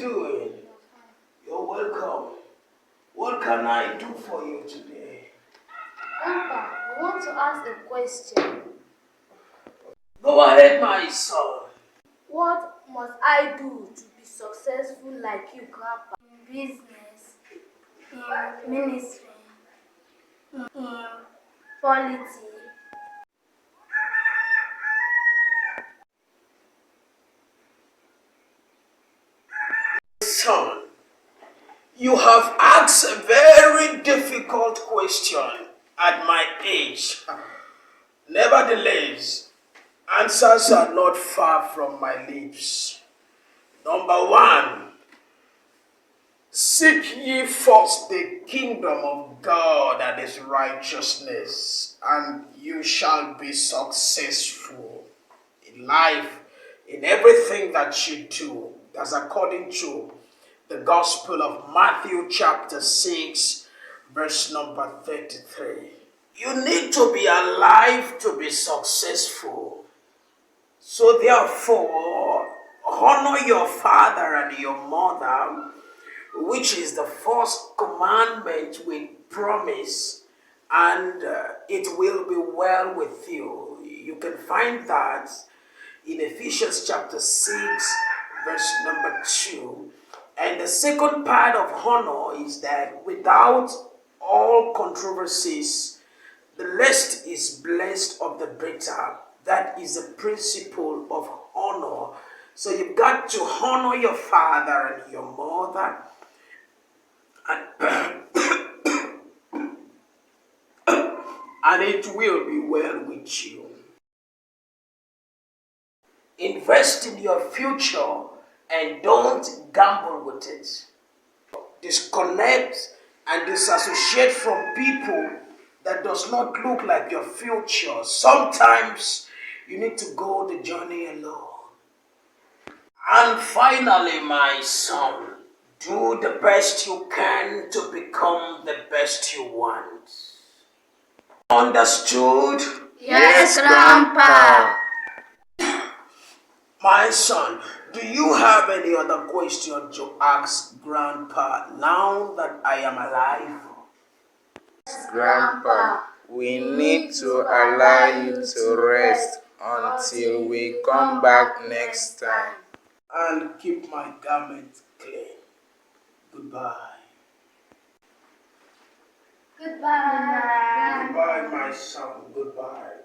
doing? You're welcome. What can I do for you today? Grandpa, we want to ask a question. Go ahead, my son. What must I do to be successful like you, Grandpa? In business, in ministry, in politics. Son, you have asked a very difficult question at my age. Nevertheless, answers are not far from my lips. Number one, seek ye first the kingdom of God and his righteousness, and you shall be successful in life, in everything that you do. That's according to the Gospel of Matthew chapter 6, verse number 33. You need to be alive to be successful. So therefore, honor your father and your mother, which is the first commandment with promise, and it will be well with you. You can find that in Ephesians chapter 6, verse number 2. And the second part of honor is that without all controversies, the less is blessed of the better. That is the principle of honor. So you've got to honor your father and your mother. And it will be well with you. Invest in your future and don't gamble with it. Disconnect and disassociate from people that does not look like your future. Sometimes you need to go the journey alone. And finally, my son, do the best you can to become the best you want. Understood? Yes, Grandpa. My son, do you have any other question to ask Grandpa now that I am alive? Grandpa, we need to allow you to rest until we come back next time. And keep my garment clean. Goodbye. Goodbye. Goodbye, my son. Goodbye.